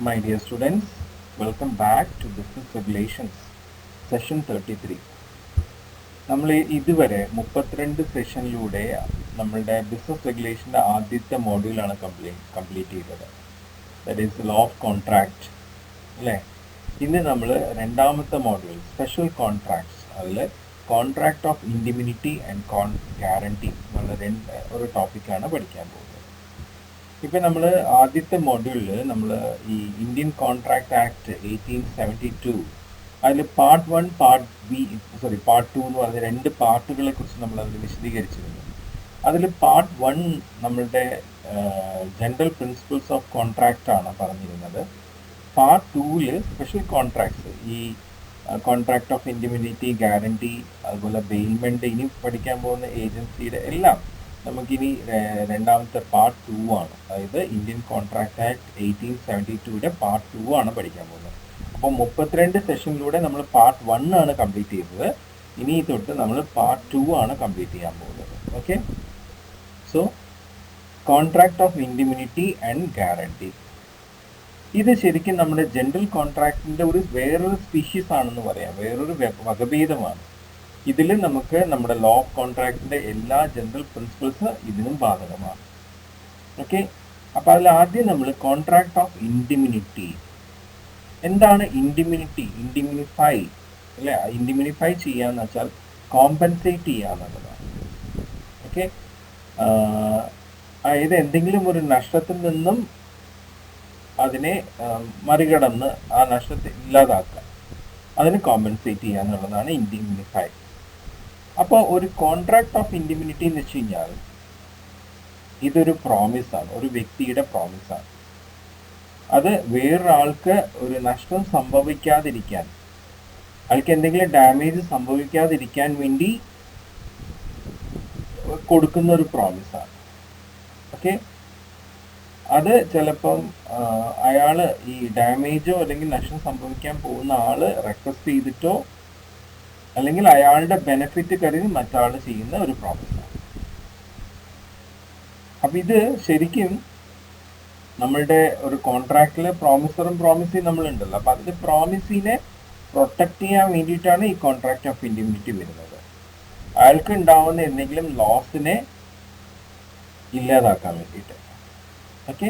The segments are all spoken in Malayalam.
My dear students, welcome back to Business Regulations, Session 33. നമ്മൾ ഇതുവരെ 32 സെഷനിലൂടെ നമ്മളുടെ ബിസിനസ് റെഗുലേഷൻ്റെ ആദ്യത്തെ മോഡ്യൂളാണ് കംപ്ലീറ്റ് ചെയ്തത്. That is law of contract അല്ലേ. ഇന്ന് നമ്മൾ രണ്ടാമത്തെ മോഡ്യൂൾ സ്പെഷ്യൽ കോൺട്രാക്ട്സ്, അതിൽ contract of indemnity and guarantee എന്നുള്ള ഒരു ടോപ്പിക്കാണ് പഠിക്കാൻ പോകുന്നത്. ഇപ്പം നമ്മൾ ആദ്യത്തെ മോഡ്യൂളിൽ നമ്മൾ ഈ ഇന്ത്യൻ കോൺട്രാക്ട് ആക്ട് 1872 അതിൽ പാർട്ട് 1 പാർട്ട് 2 എന്ന് പറഞ്ഞ രണ്ട് പാർട്ടുകളെ കുറിച്ച് നമ്മൾ അതിൽ വിശദീകരിച്ചിരുന്നു. അതിൽ പാർട്ട് 1 നമ്മളുടെ ജനറൽ പ്രിൻസിപ്പിൾസ് ഓഫ് കോൺട്രാക്റ്റ് ആണ് പറഞ്ഞിരുന്നത്. പാർട്ട് 2-ൽ സ്പെഷ്യൽ കോൺട്രാക്ട്സ്, ഈ കോൺട്രാക്ട് ഓഫ് ഇൻഡിമിനിറ്റി, ഗ്യാരണ്ടി, അതുപോലെ ബെയിൽമെൻറ്റ്, ഇനി പഠിക്കാൻ പോകുന്ന ഏജൻസിയുടെ എല്ലാം നമുക്കിനി രണ്ടാമത്തെ പാർട്ട് 2 ആണ്. അതായത് ഇന്ത്യൻ കോൺട്രാക്ട് ആക്ട് 1872-യുടെ പാർട്ട് 2 ആണ് പഠിക്കാൻ പോകുന്നത്. അപ്പോൾ 32 സെഷനിലൂടെ നമ്മൾ പാർട്ട് 1 ആണ് കംപ്ലീറ്റ് ചെയ്തത്. ഇനി തൊട്ട് നമ്മൾ പാർട്ട് 2 ആണ് കംപ്ലീറ്റ് ചെയ്യാൻ പോകുന്നത്. Okay, so contract of indemnity and guarantee, ഇത് ശരിക്കും നമ്മുടെ ജനറൽ കോൺട്രാക്റ്റിൻ്റെ വേറൊരു സ്പീഷീസ് ആണെന്ന് പറയാം, വേറൊരു വകഭേദമാണ്. ഇതിൽ നമുക്ക് നമ്മുടെ ലോ ഓഫ് കോൺട്രാക്റ്റിൻ്റെ എല്ലാ ജനറൽ പ്രിൻസിപ്പിൾസ് ഇതിനും ബാധകമാണ്. ഓക്കെ, അപ്പോൾ അതിൽ ആദ്യം നമ്മൾ കോൺട്രാക്ട് ഓഫ് ഇൻഡിമിനിറ്റി. എന്താണ് ഇൻഡിമിനിറ്റി? ഇൻഡിമിനിഫൈ അല്ലേ, ഇൻഡിമിനിഫൈ ചെയ്യാന്ന് വെച്ചാൽ കോമ്പൻസേറ്റ് ചെയ്യുക എന്നുള്ളതാണ്. ഓക്കെ, അതായത് എന്തെങ്കിലും ഒരു നഷ്ടത്തിൽ നിന്നും അതിനെ മറികടന്ന് ആ നഷ്ടത്തെ ഇല്ലാതാക്കുക, അതിന് കോമ്പൻസേറ്റ് ചെയ്യുക എന്നുള്ളതാണ് ഇൻഡിമിനിഫൈ. അപ്പോൾ ഒരു കോൺട്രാക്ട് ഓഫ് ഇൻഡിമിനിറ്റി എന്ന് വെച്ച് കഴിഞ്ഞാൽ ഇതൊരു പ്രോമിസാണ്, ഒരു വ്യക്തിയുടെ പ്രോമിസാണ്. അത് വേറൊരാൾക്ക് ഒരു നഷ്ടം സംഭവിക്കാതിരിക്കാൻ, അയാൾക്ക് എന്തെങ്കിലും ഡാമേജ് സംഭവിക്കാതിരിക്കാൻ വേണ്ടി കൊടുക്കുന്ന ഒരു പ്രോമിസാണ്. ഓക്കെ, അത് ചിലപ്പം അയാൾ ഈ ഡാമേജോ അല്ലെങ്കിൽ നഷ്ടം സംഭവിക്കാൻ പോകുന്ന ആൾ റിക്വസ്റ്റ് ചെയ്തിട്ടോ അല്ലെങ്കിൽ അയാളുടെ ബെനിഫിറ്റ് കരുതി മറ്റാൾ ചെയ്യുന്ന ഒരു പ്രോമിസാണ്. അപ്പം ഇത് ശരിക്കും നമ്മളുടെ ഒരു കോൺട്രാക്റ്റിൽ പ്രോമിസറും പ്രോമിസിയും നമ്മളുണ്ടല്ലോ. അപ്പം അതിൽ പ്രോമിസിനെ പ്രൊട്ടക്റ്റ് ചെയ്യാൻ വേണ്ടിയിട്ടാണ് ഈ കോൺട്രാക്ട് ഓഫ് ഇൻഡിമിനിറ്റി വരുന്നത്. അയാൾക്ക് ഉണ്ടാവുന്ന എന്തെങ്കിലും ലോസിനെ ഇല്ലാതാക്കാൻ വേണ്ടിയിട്ട്. ഓക്കെ,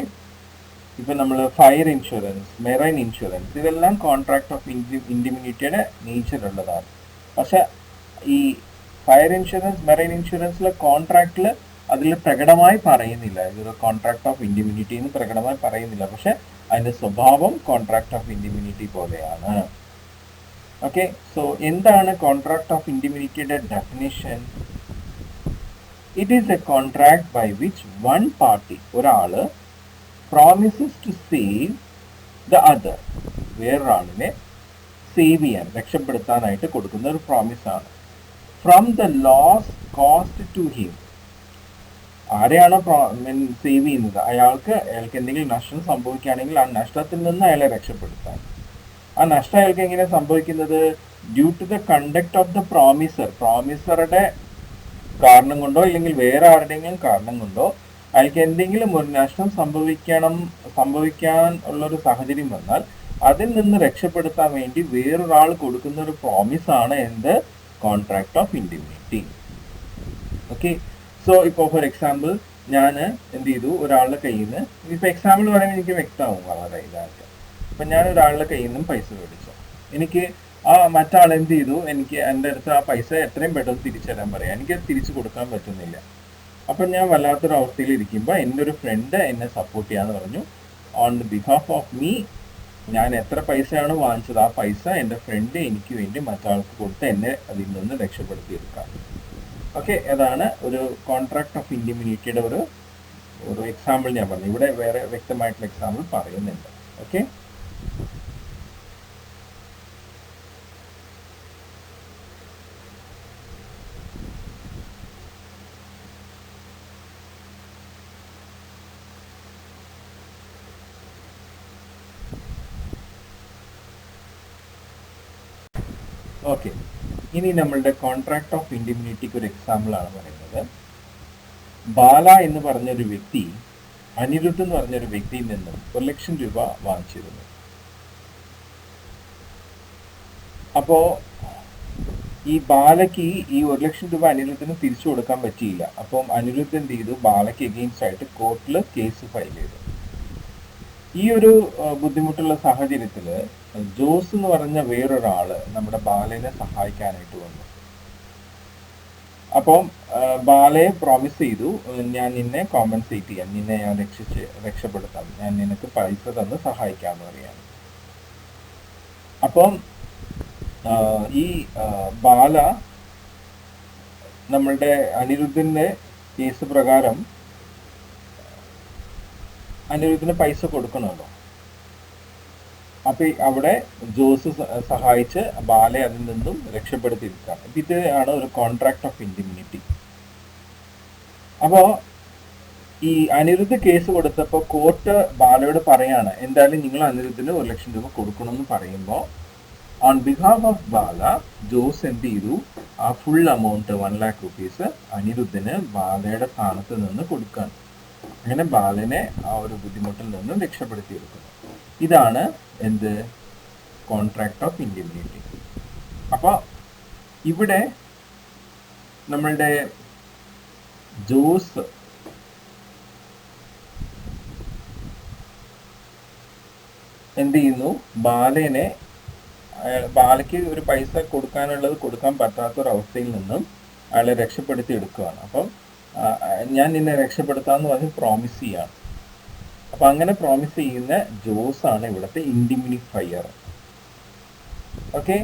ഇപ്പം നമ്മൾ ഫയർ ഇൻഷുറൻസ്, മെറൈൻ ഇൻഷുറൻസ്, ഇതെല്ലാം കോൺട്രാക്ട് ഓഫ് ഇൻഡിമിനിറ്റിയുടെ നേച്ചർ ഉള്ളതാണ്. പക്ഷെ ഈ ഫയർ ഇൻഷുറൻസ്, മെറൈൻ ഇൻഷുറൻസിലെ കോൺട്രാക്റ്റിൽ അതിൽ പ്രകടമായി പറയുന്നില്ല, ഇതൊരു കോൺട്രാക്ട് ഓഫ് ഇൻഡിമിനിറ്റി എന്ന് പ്രകടമായി പറയുന്നില്ല. പക്ഷെ അതിൻ്റെ സ്വഭാവം കോൺട്രാക്ട് ഓഫ് ഇൻഡിമിനിറ്റി പോലെയാണ്. ഓക്കെ, സോ എന്താണ് കോൺട്രാക്ട് ഓഫ് ഇൻഡിമിനിറ്റിയുടെ definition? It is a contract by which one party, ഒരാൾ promises to save the other, വേറൊരാളിനെ സേവ് ചെയ്യാൻ, രക്ഷപ്പെടുത്താനായിട്ട് കൊടുക്കുന്ന ഒരു പ്രോമിസാണ്. From the loss cost to him, ആരെയാണ് സേവ് ചെയ്യുന്നത്? അയാൾക്ക് എന്തെങ്കിലും നഷ്ടം സംഭവിക്കുകയാണെങ്കിൽ ആ നഷ്ടത്തിൽ നിന്ന് അയാളെ രക്ഷപ്പെടുത്താൻ. ആ നഷ്ടം അയാൾക്ക് എങ്ങനെ സംഭവിക്കുന്നത്? Due to the conduct of the promiser, പ്രോമിസറുടെ കാരണം കൊണ്ടോ അല്ലെങ്കിൽ വേറെ ആരുടെയെങ്കിലും കാരണം കൊണ്ടോ അയാൾക്ക് എന്തെങ്കിലും ഒരു നഷ്ടം സംഭവിക്കാൻ ഉള്ളൊരു സാഹചര്യം വന്നാൽ അതിൽ നിന്ന് രക്ഷപ്പെടുത്താൻ വേണ്ടി വേറൊരാൾ കൊടുക്കുന്ന ഒരു പ്രോമിസാണ് എന്ത്? Contract of indemnity. Okay, so ഇപ്പോൾ ഫോർ എക്സാമ്പിൾ ഞാൻ എന്ത് ചെയ്തു, ഒരാളുടെ കയ്യിൽ നിന്ന്, ഇപ്പോൾ എക്സാമ്പിൾ പറയുമ്പോൾ എനിക്ക് വ്യക്തമാവും വളരെ ഇതായിട്ട്. ഇപ്പം ഞാൻ ഒരാളുടെ കയ്യിൽ നിന്നും പൈസ മേടിച്ചു, എനിക്ക് ആ മറ്റാൾ എന്ത് ചെയ്തു, എനിക്ക് എൻ്റെ അടുത്ത് ആ പൈസ എത്രയും പെട്ടെന്ന് തിരിച്ചു തരാൻ പറയാം, എനിക്ക് തിരിച്ചു കൊടുക്കാൻ പറ്റുന്നില്ല. അപ്പം ഞാൻ വല്ലാത്തൊരു അവസ്ഥയിൽ ഇരിക്കുമ്പോൾ എൻ്റെ ഒരു ഫ്രണ്ട് എന്നെ സപ്പോർട്ട് ചെയ്യാന്ന് പറഞ്ഞു. ഓൺ ബിഹാഫ് ഓഫ് മീ, ഞാൻ എത്ര പൈസയാണ് വാങ്ങിച്ചത്, ആ പൈസ എൻ്റെ ഫ്രണ്ട് എനിക്ക് വേണ്ടി മറ്റാൾക്ക് കൊടുത്ത് എന്നെ അതിൽ നിന്ന് രക്ഷപ്പെടുത്തിയെടുക്കാം. ഓക്കെ, അതാണ് ഒരു കോൺട്രാക്ട് ഓഫ് ഇൻഡിമിനിറ്റിയുടെ ഒരു എക്സാമ്പിൾ ഞാൻ പറഞ്ഞു. ഇവിടെ വേറെ വ്യക്തമായിട്ടുള്ള എക്സാമ്പിൾ പറയുന്നുണ്ട്. ഓക്കെ, ഓക്കെ, ഇനി നമ്മളുടെ കോൺട്രാക്ട് ഓഫ് ഇൻഡിമിനിറ്റിക്ക് ഒരു എക്സാമ്പിൾ ആണ് പറയുന്നത്. ബാല എന്ന് പറഞ്ഞൊരു വ്യക്തി അനിരുദ്ധ് എന്ന് പറഞ്ഞൊരു വ്യക്തിയിൽ നിന്നും 1 ലക്ഷം രൂപ വാങ്ങിച്ചിരുന്നു. അപ്പോൾ ഈ ബാലയ്ക്ക് ഈ 1 ലക്ഷം രൂപ അനിരുദ്ധിന് തിരിച്ചു കൊടുക്കാൻ പറ്റിയില്ല. അപ്പം അനിരുദ്ധ് എന്ത് ചെയ്തു, ബാലയ്ക്ക് എഗെയിൻസ്റ്റ് ആയിട്ട് കോർട്ടിൽ കേസ് ഫയൽ ചെയ്തു. ഈ ഒരു ബുദ്ധിമുട്ടുള്ള സാഹചര്യത്തിൽ ജോസ് എന്ന് പറഞ്ഞ വേറൊരാള് നമ്മുടെ ബാലനെ സഹായിക്കാനായിട്ട് വന്നു. അപ്പം ബാലയെ പ്രോമിസ് ചെയ്തു, ഞാൻ നിന്നെ കോമ്പൻസേറ്റ് ചെയ്യാം, നിന്നെ ഞാൻ രക്ഷപ്പെടുത്താം, ഞാൻ നിനക്ക് പൈസ തന്ന് സഹായിക്കാമെന്ന് പറയാം. അപ്പം ഈ ബാല നമ്മളുടെ അനിരുദ്ധിന്റെ കേസ് പ്രകാരം അനിരുദ്ധിന് പൈസ കൊടുക്കണമല്ലോ. അപ്പൊ അവിടെ ജോസ് സഹായിച്ച് ബാലയെ അതിൽ നിന്നും രക്ഷപ്പെടുത്തിയിരിക്കുകയാണ്. ഇത് ആണ് ഒരു കോൺട്രാക്ട് ഓഫ് ഇൻഡിമിനിറ്റി. അപ്പോ ഈ അനിരുദ്ധ് കേസ് കൊടുത്തപ്പോൾ കോർട്ട് ബാലയോട് പറയാണ്, എന്തായാലും നിങ്ങൾ അനിരുദ്ധിന് 1 ലക്ഷം രൂപ കൊടുക്കണമെന്ന് പറയുമ്പോൾ ഓൺ ബിഹാഫ് ഓഫ് ബാല ജോസ് എന്ത് ചെയ്തു, ആ ഫുൾ എമൗണ്ട് 1 lakh rupees അനിരുദ്ധിന് ബാലയുടെ സ്ഥാനത്ത് നിന്ന് കൊടുക്കാൻ. അങ്ങനെ ബാലനെ ആ ഒരു ബുദ്ധിമുട്ടിൽ നിന്ന് രക്ഷപ്പെടുത്തിയെടുക്കുന്നു. ഇതാണ് എന്ത്, കോൺട്രാക്ട് ഓഫ് ഇൻഡിമിനിറ്റി. അപ്പോൾ ഇവിടെ നമ്മളുടെ ജോസ് എന്ത് ചെയ്യുന്നു, ബാലയ്ക്ക് ഒരു പൈസ കൊടുക്കാനുള്ളത് കൊടുക്കാൻ പറ്റാത്തൊരവസ്ഥയിൽ നിന്നും അയാളെ രക്ഷപ്പെടുത്തി എടുക്കുകയാണ്. അപ്പം ഞാൻ നിന്നെ രക്ഷപ്പെടുത്താമെന്ന് പറഞ്ഞ് പ്രോമിസ് ചെയ്യാണ്. അപ്പം അങ്ങനെ പ്രോമിസ് ചെയ്യുന്ന ജോസ് ആണ് ഇവിടുത്തെ ഇൻഡിമിനിഫയർ. ഓക്കെ,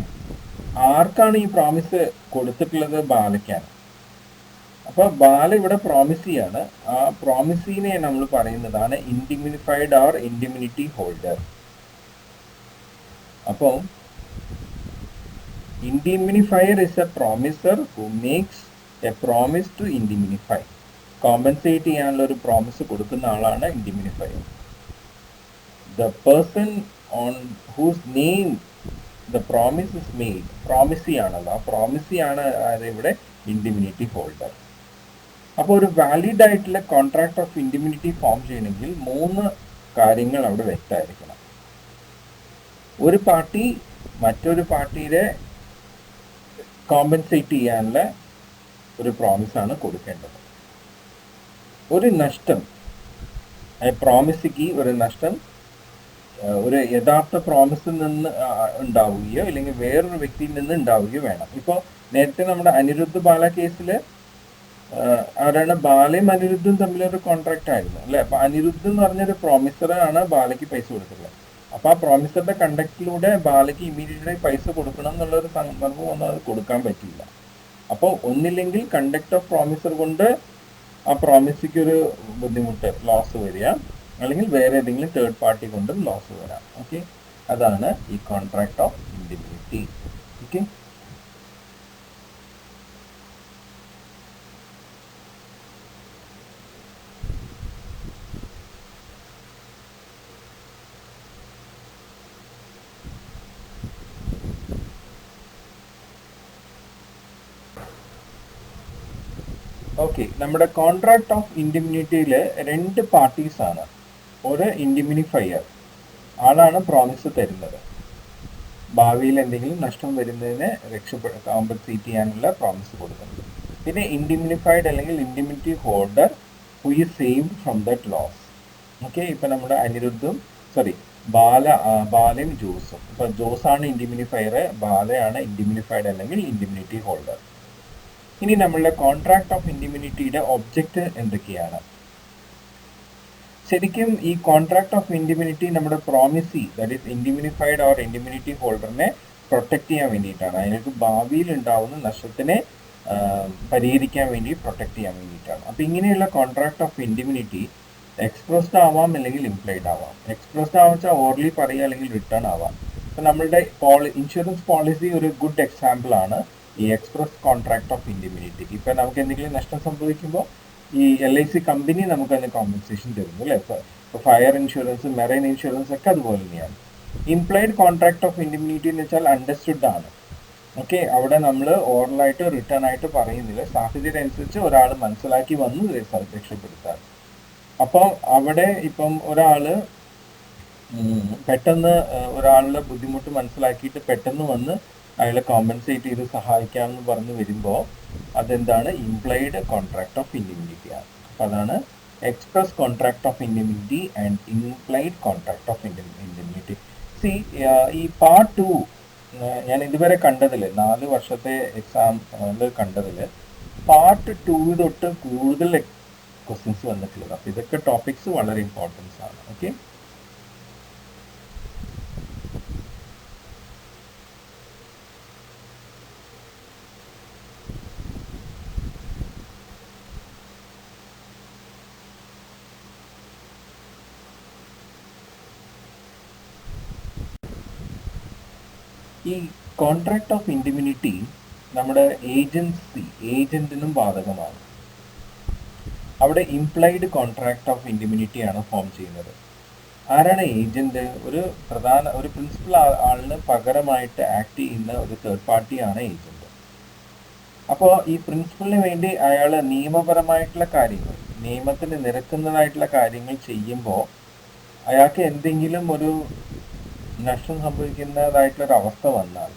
ആർക്കാണ് ഈ പ്രോമിസ് കൊടുത്തിട്ടുള്ളത്? ബാലയ്ക്കാണ്. അപ്പോൾ ബാല ഇവിടെ പ്രോമിസ് ചെയ്യാണ്. ആ പ്രോമിസിനെ നമ്മൾ പറയുന്നതാണ് ഇൻഡിമിനിഫൈഡ് ഓർ ഇൻഡിമിനിറ്റി ഹോൾഡർ. അപ്പോൾ indemnifier is a promisor who makes a promise to indemnify. Compensate ചെയ്യാനുള്ള ഒരു പ്രോമിസ് കൊടുക്കുന്ന ആളാണ് indemnifier. The person on whose name the promise is made, promisee ആണല്ലോ, ആ പ്രോമിസി ആണ് ഇവിടെ ഇൻഡിമിനിറ്റി ഹോൾഡർ. അപ്പോൾ ഒരു വാലിഡ് ആയിട്ടുള്ള കോൺട്രാക്ട് ഓഫ് ഇൻഡിമിനിറ്റി ഫോം ചെയ്യണമെങ്കിൽ 3 കാര്യങ്ങൾ അവിടെ വ്യക്തമായിരിക്കണം. ഒരു പാർട്ടി മറ്റൊരു പാർട്ടിയെ കോമ്പൻസേറ്റ് ചെയ്യാനുള്ള ഒരു പ്രോമിസാണ് കൊടുക്കേണ്ടത്. ഒരു നഷ്ടം, പ്രോമിസിക്ക് ഒരു നഷ്ടം ഒരു യഥാർത്ഥ പ്രോമിസിൽ നിന്ന് ഉണ്ടാവുകയോ അല്ലെങ്കിൽ വേറൊരു വ്യക്തിയിൽ നിന്ന് ഉണ്ടാവുകയോ വേണം. ഇപ്പോൾ നേരത്തെ നമ്മുടെ അനിരുദ്ധ് ബാല കേസിൽ ആരാണ്, ബാലയും അനിരുദ്ധും തമ്മിലൊരു കോൺട്രാക്റ്റ് ആയിരുന്നു അല്ലേ. അപ്പോൾ അനിരുദ്ധ് എന്ന് പറഞ്ഞൊരു പ്രോമിസറാണ് ബാലയ്ക്ക് പൈസ കൊടുത്തിട്ടുള്ളത്. അപ്പോൾ ആ പ്രോമിസറുടെ കണ്ടക്റ്റിലൂടെ ബാലയ്ക്ക് ഇമ്മീഡിയറ്റ്ലി പൈസ കൊടുക്കണം എന്നുള്ളൊരു സന്ദർഭം ഒന്നും അത് കൊടുക്കാൻ പറ്റില്ല. അപ്പോൾ ഒന്നില്ലെങ്കിൽ കണ്ടക്ട് ഓഫ് പ്രോമിസർ കൊണ്ട് ആ പ്രോമിസിക്ക് ഒരു ബുദ്ധിമുട്ട്, ലോസ് വരിക, അല്ലെങ്കിൽ വേറെ ഏതെങ്കിലും തേർഡ് പാർട്ടി കൊണ്ടും ലോസ് വരാം. ഓക്കെ, അതാണ് ഈ contract of indemnity. Okay, okay, നമ്മുടെ കോൺട്രാക്ട് ഓഫ് ഇൻഡിമിനിറ്റിയിൽ 2 പാർട്ടീസ് ആണ്. ഒരു ഇൻഡിമിനിഫയർ, ആളാണ് പ്രോമിസ് തരുന്നത്, ഭാവിയിൽ എന്തെങ്കിലും നഷ്ടം വരുന്നതിന് കോമ്പൻസേറ്റ് ചെയ്യാനുള്ള പ്രോമിസ് കൊടുക്കുന്നത്. പിന്നെ ഇൻഡിമിനിഫൈഡ് അല്ലെങ്കിൽ indemnity holder who is saved from that loss. Okay, ഇപ്പം നമ്മുടെ അനിരുദ്ധും ബാലയും ജോസും. ഇപ്പം ജോസാണ് ഇൻഡിമിനിഫയർ, ബാലയാണ് ഇൻഡിമിനിഫൈഡ് അല്ലെങ്കിൽ ഇൻഡിമിനിറ്റി ഹോൾഡർ. ഇനി നമ്മളുടെ കോൺട്രാക്ട് ഓഫ് ഇൻഡിമിനിറ്റിയുടെ ഒബ്ജക്റ്റ് എന്തൊക്കെയാണ്? ശരിക്കും ഈ കോൺട്രാക്ട് ഓഫ് ഇൻഡിമിനിറ്റി നമ്മുടെ promisee, that is indemnified or indemnity ഹോൾഡറിനെ പ്രൊട്ടക്റ്റ് ചെയ്യാൻ വേണ്ടിയിട്ടാണ്. അതിനൊക്കെ ഭാവിയിൽ ഉണ്ടാവുന്ന നഷ്ടത്തിനെ പരിഹരിക്കാൻ വേണ്ടി പ്രൊട്ടക്റ്റ് ചെയ്യാൻ വേണ്ടിയിട്ടാണ്. അപ്പോൾ ഇങ്ങനെയുള്ള കോൺട്രാക്ട് ഓഫ് ഇൻഡിമിനിറ്റി എക്സ്പ്രസ്ഡ് ആവാം അല്ലെങ്കിൽ ഇംപ്ലൈഡ് ആവാം. എക്സ്പ്രസ്ഡ് ആവാൻ വെച്ചാൽ ഓർലി പറയുക അല്ലെങ്കിൽ റിട്ടേൺ ആവാം. ഇപ്പം നമ്മളുടെ ഇൻഷുറൻസ് പോളിസി ഒരു ഗുഡ് എക്സാമ്പിൾ ആണ് ഈ എക്സ്പ്രസ് കോൺട്രാക്ട് ഓഫ് ഇൻഡിമിനിറ്റി. ഇപ്പം നമുക്ക് എന്തെങ്കിലും നഷ്ടം സംഭവിക്കുമ്പോൾ ഈ LIC കമ്പനി നമുക്ക് അതിന് കോമ്പൻസേഷൻ തരുന്നു അല്ലേ. ഇപ്പോൾ ഫയർ ഇൻഷുറൻസ്, മെറൈൻ ഇൻഷുറൻസ് ഒക്കെ അതുപോലെ തന്നെയാണ്. ഇംപ്ലൈഡ് കോൺട്രാക്ട് ഓഫ് ഇൻഡിമിനിറ്റി എന്ന് വെച്ചാൽ അണ്ടർസ്റ്റുഡ് ആണ്. ഓക്കെ, അവിടെ നമ്മൾ ഓറലായിട്ട് റിട്ടേൺ ആയിട്ട് പറയുന്നില്ല, സാഹചര്യം അനുസരിച്ച് ഒരാൾ മനസ്സിലാക്കി വന്ന് രക്ഷപ്പെടുത്താൻ. അപ്പോൾ അവിടെ ഇപ്പം ഒരാള് പെട്ടെന്ന് ഒരാളുടെ ബുദ്ധിമുട്ട് മനസ്സിലാക്കിയിട്ട് പെട്ടെന്ന് വന്ന് അയാളെ കോമ്പൻസേറ്റ് ചെയ്ത് സഹായിക്കാമെന്ന് പറഞ്ഞ് വരുമ്പോൾ അതെന്താണ് ഇംപ്ലൈഡ് കോൺട്രാക്ട് ഓഫ് ഇൻഡിമിനിറ്റി ആണ്. അപ്പം അതാണ് express contract of indemnity and implied contract of indemnity. സി ഈ പാർട്ട് 2 ഞാൻ ഇതുവരെ കണ്ടതിൽ 4 വർഷത്തെ എക്സാം കണ്ടതിൽ പാർട്ട് 2 തൊട്ട് കൂടുതൽ ക്വസ്റ്റ്യൻസ് വന്നിട്ടുള്ളത്. അപ്പോൾ ഇതൊക്കെ ടോപ്പിക്സ് വളരെ ഇമ്പോർട്ടൻസ് ആണ്. ഓക്കെ, ഈ കോൺട്രാക്ട് ഓഫ് ഇൻഡിമിനിറ്റി നമ്മുടെ ഏജന്റിനും ബാധകമാണ്. അവിടെ ഇംപ്ലൈഡ് കോൺട്രാക്ട് ഓഫ് ഇൻഡിമിനിറ്റി ആണ് ഫോം ചെയ്യുന്നത്. ആരാണ് ഏജന്റ്? ഒരു പ്രിൻസിപ്പൽ ആളിന് പകരമായിട്ട് ആക്ട് ചെയ്യുന്ന ഒരു തേർഡ് പാർട്ടിയാണ് ഏജന്റ്. അപ്പോൾ ഈ പ്രിൻസിപ്പലിന് വേണ്ടി അയാൾ നിയമപരമായിട്ടുള്ള കാര്യങ്ങൾ, നിയമത്തിന് നിരക്കുന്നതായിട്ടുള്ള കാര്യങ്ങൾ ചെയ്യുമ്പോൾ അയാൾക്ക് എന്തെങ്കിലും ഒരു നഷ്ടം സംഭവിക്കുന്നതായിട്ടുള്ളൊരു അവസ്ഥ വന്നാൽ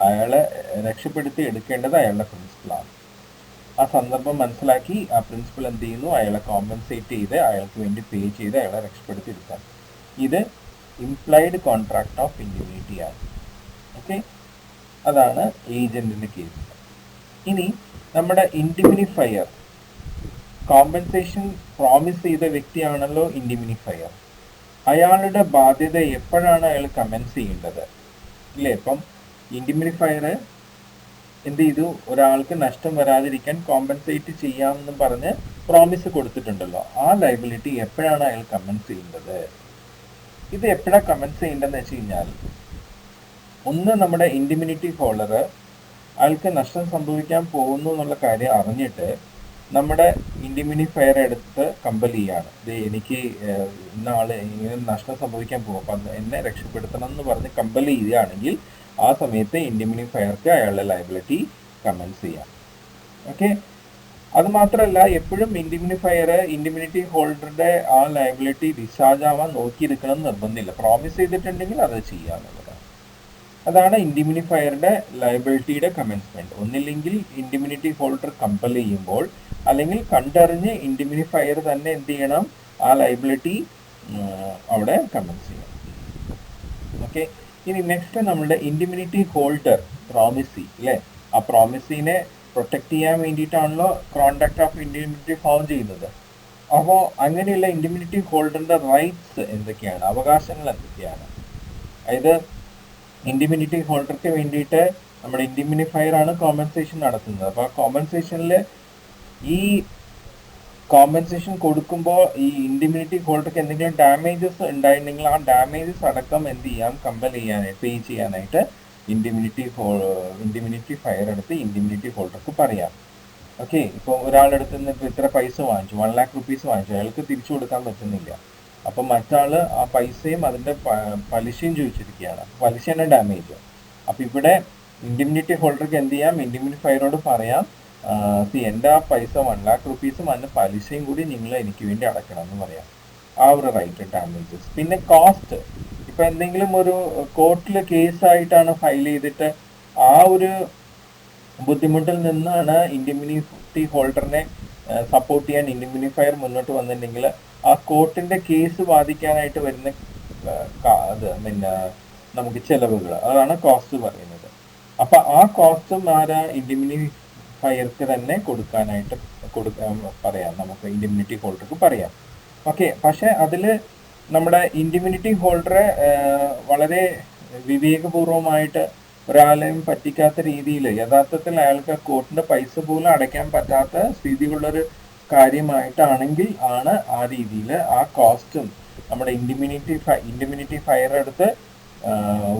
അയാളെ രക്ഷപ്പെടുത്തി എടുക്കേണ്ടത് അയാളുടെ പ്രിൻസിപ്പളാണ്. ആ സന്ദർഭം മനസ്സിലാക്കി ആ പ്രിൻസിപ്പൽ എന്ത് ചെയ്യുന്നു? അയാളെ കോമ്പൻസേറ്റ് ചെയ്ത് അയാൾക്ക് വേണ്ടി പേ ചെയ്ത് അയാളെ രക്ഷപ്പെടുത്തി എടുക്കാൻ. ഇത് ഇംപ്ലൈഡ് കോൺട്രാക്ട് ഓഫ് ഇൻഡിമിനിറ്റി ആണ്. ഓക്കെ, അതാണ് ഏജന്റിന്റെ കേസ്. ഇനി നമ്മുടെ ഇൻഡിമിനിഫയർ, കോമ്പൻസേഷൻ പ്രോമിസ് ചെയ്ത വ്യക്തിയാണല്ലോ ഇൻഡിമിനിഫയർ. അയാളുടെ ബാധ്യത എപ്പോഴാണ് അയാൾ കമൻസ് ചെയ്യേണ്ടത്? ഇല്ലേ, ഇപ്പം ഇൻഡിമിനിഫയർ എന്ത് ചെയ്തു? ഒരാൾക്ക് നഷ്ടം വരാതിരിക്കാൻ കോമ്പൻസേറ്റ് ചെയ്യാമെന്നും പറഞ്ഞ് പ്രോമിസ് കൊടുത്തിട്ടുണ്ടല്ലോ. ആ ലയബിലിറ്റി എപ്പോഴാണ് അയാൾ കമൻസ് ചെയ്യേണ്ടത്? ഇത് എപ്പോഴാണ് കമൻസ് ചെയ്യേണ്ടതെന്ന് വെച്ച് കഴിഞ്ഞാൽ, ഒന്ന് നമ്മുടെ ഇൻഡിമിനിറ്റി ഹോൾഡർ അയാൾക്ക് നഷ്ടം സംഭവിക്കാൻ പോകുന്നു എന്നുള്ള കാര്യം അറിഞ്ഞിട്ട് നമ്മുടെ ഇൻഡിമിനിഫയർ എടുത്ത് കമ്പൽ ചെയ്യാണ്. ഇത് എനിക്ക് ഇന്ന ആള് ഇങ്ങനെ നഷ്ടം സംഭവിക്കാൻ പോകും, അപ്പം എന്നെ രക്ഷപ്പെടുത്തണം എന്ന് പറഞ്ഞ് കമ്പൽ ചെയ്യുകയാണെങ്കിൽ ആ സമയത്ത് ഇൻഡിമിനിഫയർക്ക് അയാളുടെ ലയബിലിറ്റി കമൻസ് ചെയ്യാം. ഓക്കെ, അത് മാത്രമല്ല എപ്പോഴും ഇൻഡിമിനിറ്റി ഹോൾഡറുടെ ആ ലയബിലിറ്റി ഡിസ്ചാർജ് ആവാൻ നോക്കിയിരിക്കണം എന്ന് നിർബന്ധമില്ല. പ്രോമിസ് ചെയ്തിട്ടുണ്ടെങ്കിൽ അത് ചെയ്യാന്നുള്ളതാണ്. അതാണ് ഇൻഡിമിനിഫയറുടെ ലയബിലിറ്റിയുടെ കമൻസ്മെന്റ്. ഒന്നില്ലെങ്കിൽ ഇൻഡിമിനിറ്റി ഹോൾഡർ കമ്പൽ ചെയ്യുമ്പോൾ, അല്ലെങ്കിൽ കണ്ടറിഞ്ഞ് ഇൻഡിമിനിഫയർ തന്നെ എന്ത് ചെയ്യണം? ആ ലയബിലിറ്റി അവിടെ കമൻസ് ചെയ്യണം. ഓക്കെ, ഇനി നെക്സ്റ്റ് നമ്മളുടെ ഇൻഡിമിനിറ്റി ഹോൾഡർ പ്രോമിസി, അല്ലേ? ആ പ്രോമിസിനെ പ്രൊട്ടക്ട് ചെയ്യാൻ വേണ്ടിയിട്ടാണല്ലോ കോൺട്രാക്ട് ഓഫ് ഇൻഡിമിനിറ്റി ഫോം ചെയ്യുന്നത്. അപ്പോൾ അങ്ങനെയുള്ള ഇൻഡിമിനിറ്റി ഹോൾഡറിന്റെ റൈറ്റ്സ് എന്തൊക്കെയാണ്, അവകാശങ്ങൾ എന്തൊക്കെയാണ്? അതായത് ഇൻഡിമിനിറ്റി ഹോൾഡർക്ക് വേണ്ടിയിട്ട് നമ്മുടെ ഇൻഡിമിനിഫയർ ആണ് കോമ്പൻസേഷൻ നടത്തുന്നത്. അപ്പോൾ ആ കോമ്പൻസേഷനിൽ ഈ കോമ്പൻസേഷൻ കൊടുക്കുമ്പോൾ ഈ ഇൻഡിമിനിറ്റി ഹോൾഡർക്ക് എന്തെങ്കിലും ഡാമേജസ് ഉണ്ടായിട്ടുണ്ടെങ്കിൽ ആ ഡാമേജസ് അടക്കം എന്ത് ചെയ്യാം? കമ്പൽ ചെയ്യാനായിട്ട്, പേ ചെയ്യാനായിട്ട് ഇൻഡിമിനിറ്റി ഫയർ എടുത്ത് ഇൻഡിമിനിറ്റി ഹോൾഡർക്ക് പറയാം. ഓക്കെ, ഇപ്പോൾ ഒരാളെടുത്ത് നിന്ന് ഇപ്പോൾ ഇത്ര പൈസ വാങ്ങിച്ചു, 1 lakh rupees വാങ്ങിച്ചു, അയാൾക്ക് തിരിച്ചു കൊടുക്കാൻ പറ്റുന്നില്ല. അപ്പം മറ്റാൾ ആ പൈസയും അതിൻ്റെ പലിശയും ചോദിച്ചിരിക്കുകയാണ്. പലിശയാണ് ഡാമേജ്. അപ്പം ഇവിടെ ഇൻഡിമിനിറ്റി ഹോൾഡർക്ക് എന്ത് ചെയ്യാം? ഇൻഡിമിനിഫയറോട് പറയാം, എൻ്റെ ആ പൈസ 1 lakh rupees അതിന് പലിശയും കൂടി നിങ്ങൾ എനിക്ക് വേണ്ടി അടയ്ക്കണം എന്ന് പറയാം. ആ ഒരു റൈറ്റ് ഡാമേജസ്. പിന്നെ കോസ്റ്റ്, ഇപ്പം എന്തെങ്കിലും ഒരു കോർട്ടിൽ കേസായിട്ടാണ് ഫയൽ ചെയ്തിട്ട് ആ ഒരു ബുദ്ധിമുട്ടിൽ നിന്നാണ് ഇൻഡിമിനിറ്റി ഹോൾഡറിനെ സപ്പോർട്ട് ചെയ്യാൻ ഇൻഡിമിനിഫയർ മുന്നോട്ട് വന്നിട്ടുണ്ടെങ്കിൽ ആ കോർട്ടിൻ്റെ കേസ് ബാധിക്കാനായിട്ട് വരുന്ന പിന്നെ നമുക്ക് ചെലവുകൾ, അതാണ് കോസ്റ്റ് പറയുന്നത്. അപ്പം ആ കോസ്റ്റും ഇൻഡിമിനിഫയർക്ക് തന്നെ കൊടുക്കാനായിട്ട് പറയാം, നമുക്ക് ഇൻഡിമിനിറ്റി ഹോൾഡർക്ക് പറയാം. ഓക്കെ, പക്ഷെ അതിൽ നമ്മുടെ ഇൻഡിമിനിറ്റി ഹോൾഡറെ വളരെ വിവേകപൂർവമായിട്ട് ഒരാളെയും പറ്റിക്കാത്ത രീതിയിൽ, യഥാർത്ഥത്തിൽ അയാൾക്ക് കോർട്ടിൻ്റെ പൈസ പോലും അടയ്ക്കാൻ പറ്റാത്ത സ്ഥിതിയുള്ളൊരു കാര്യമായിട്ടാണെങ്കിൽ ആണ് ആ രീതിയിൽ ആ കോസ്റ്റും നമ്മുടെ ഇൻഡിമിനിറ്റി ഫയർ എടുത്ത്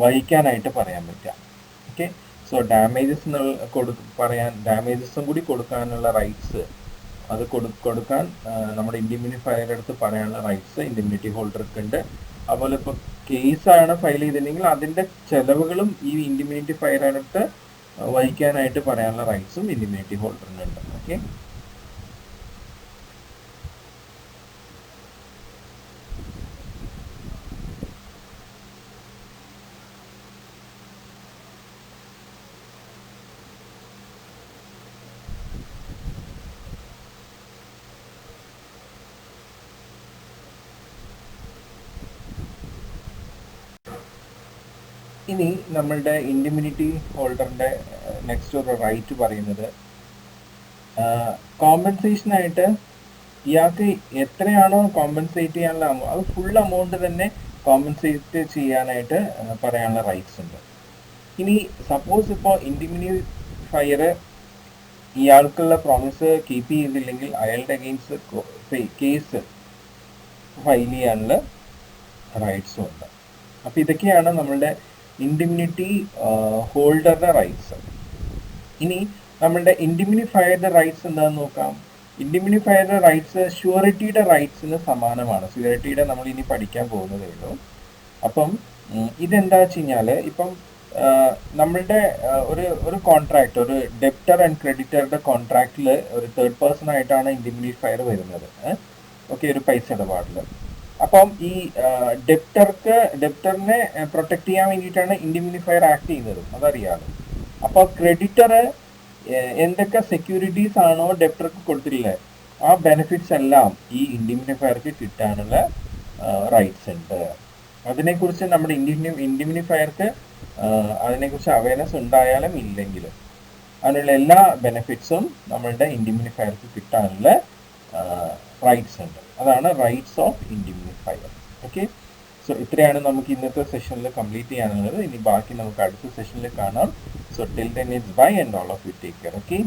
വഹിക്കാനായിട്ട് പറയാൻ പറ്റുക. ഓക്കെ, സോ ഡാമേജസ് ഡാമേജസും കൂടി കൊടുക്കാനുള്ള റൈറ്റ്സ്, അത് കൊടുക്കാൻ നമ്മുടെ ഇൻഡിമിനിഫയർ എടുത്ത് പറയാനുള്ള റൈറ്റ്സ് ഇൻഡിമിനിറ്റി ഹോൾഡർക്ക് ഉണ്ട്. അതുപോലെ ഇപ്പോൾ കേസാണ് ഫയൽ ചെയ്തിട്ടുണ്ടെങ്കിൽ അതിൻ്റെ ചെലവുകളും ഈ ഇൻഡിമിനിറ്റി ഫയർ എടുത്ത് വഹിക്കാനായിട്ട് പറയാനുള്ള റൈറ്റ്സും ഇൻഡിമിനിറ്റി ഹോൾഡറിനുണ്ട്. ഓക്കെ, ഇനി നെക്സ്റ്റ് നമ്മളുടെ ഇൻഡിമിനിറ്റി ഹോൾഡർ പ്രോമിസി, അല്ലേ? ആ പ്രോമിസിനെ പ്രൊട്ടക്ട് ചെയ്യാൻ വേണ്ടിയിട്ടാണല്ലോ കോൺട്രാക്ട് ഓഫ് ഇൻഡിമിനിറ്റി ഫോം ചെയ്യുന്നത്. അപ്പോൾ അങ്ങനെയുള്ള ഇൻഡിമിനിറ്റി ഹോൾഡറിന്റെ റൈറ്റ്സ് എന്തൊക്കെയാണ്, അവകാശങ്ങൾ എന്തൊക്കെയാണ്? ഇനി നമ്മളുടെ ഇൻഡിമിനിറ്റി ഹോൾഡറിന്റെ നെക്സ്റ്റ് ഒരു റൈറ്റ് പറയുന്നത് കോമ്പൻസേഷനായിട്ട് ഇയാൾക്ക് എത്രയാണോ കോമ്പൻസേറ്റ് ചെയ്യാനുള്ള അത് ഫുൾ എമൗണ്ട് തന്നെ കോമ്പൻസേറ്റ് ചെയ്യാനായിട്ട് പറയാനുള്ള റൈറ്റ്സ് ഉണ്ട്. ഇനി സപ്പോസ് ഇപ്പോൾ ഇൻഡിമിനിഫയർ ഇയാൾക്കുള്ള പ്രോമിസ് കീപ്പ് ചെയ്തില്ലെങ്കിൽ അയാളുടെ അഗെയിൻസ്റ്റ് കേസ് ഫയൽ ചെയ്യാനുള്ള റൈറ്റ്സും ഉണ്ട്. അപ്പോൾ ഇതൊക്കെയാണ് നമ്മളുടെ ഇൻഡിമിനിറ്റി ഹോൾഡറുടെ റൈറ്റ്സ്. ഇനി നമ്മളുടെ ഇൻഡിമിനിഫയറുടെ റൈറ്റ്സ് എന്താണെന്ന് നോക്കാം. ഇൻഡിമിനിഫയറുടെ റൈറ്റ്സ് ഷ്യൂറിറ്റിയുടെ റൈറ്റ്സിന് സമാനമാണ്. ഷ്യൂറിറ്റിയുടെ നമ്മൾ ഇനി പഠിക്കാൻ പോകുന്നതേ ഉള്ളൂ. അപ്പം ഇതെന്താ വെച്ച് കഴിഞ്ഞാൽ ഇപ്പം നമ്മളുടെ ഒരു കോൺട്രാക്ട്, ഒരു ഡെപ്റ്റർ ആൻഡ് ക്രെഡിറ്ററുടെ കോൺട്രാക്റ്റിൽ ഒരു തേർഡ് പേഴ്സൺ ആയിട്ടാണ് ഇൻഡിമിനിഫയർ വരുന്നത്. ഓക്കെ, ഒരു പൈസ ഇടപാടിൽ. അപ്പം ഈ ഡെപ്റ്ററിനെ പ്രൊട്ടക്ട് ചെയ്യാൻ വേണ്ടിയിട്ടാണ് ഇൻഡിമിനിഫയർ ആക്ട് ചെയ്യുന്നത്, അതറിയാമല്ലോ. അപ്പോൾ ക്രെഡിറ്റർ എന്തൊക്കെ സെക്യൂരിറ്റീസ് ആണോ ഡെപ്റ്റർക്ക് കൊടുത്തിട്ടില്ലേ ആ ബെനിഫിറ്റ്സ് എല്ലാം ഈ ഇൻഡിമിനിഫയർക്ക് കിട്ടാനുള്ള റൈറ്റ്സ് ഉണ്ട്. അതിനെക്കുറിച്ച് നമ്മുടെ ഇൻഡിമിനിഫയർക്ക് അതിനെക്കുറിച്ച് അവയർനെസ് ഉണ്ടായാലും ഇല്ലെങ്കിലും അതിനുള്ള എല്ലാ ബെനിഫിറ്റ്സും നമ്മളുടെ ഇൻഡിമിനിഫയർക്ക് കിട്ടാനുള്ള റൈറ്റ്സ് ഉണ്ട്. അതാണ് റൈറ്റ്സ് ഓഫ് ഇൻഡിമിനിഫയർ. ഓക്കെ, സോ ഇത്രയാണ് നമുക്ക് ഇന്നത്തെ സെഷനിൽ കംപ്ലീറ്റ് ചെയ്യാനുള്ളത്. ഇനി ബാക്കി നമുക്ക് അടുത്ത സെഷനിൽ കാണാം. So till then it's bye and all of you take care. Okay.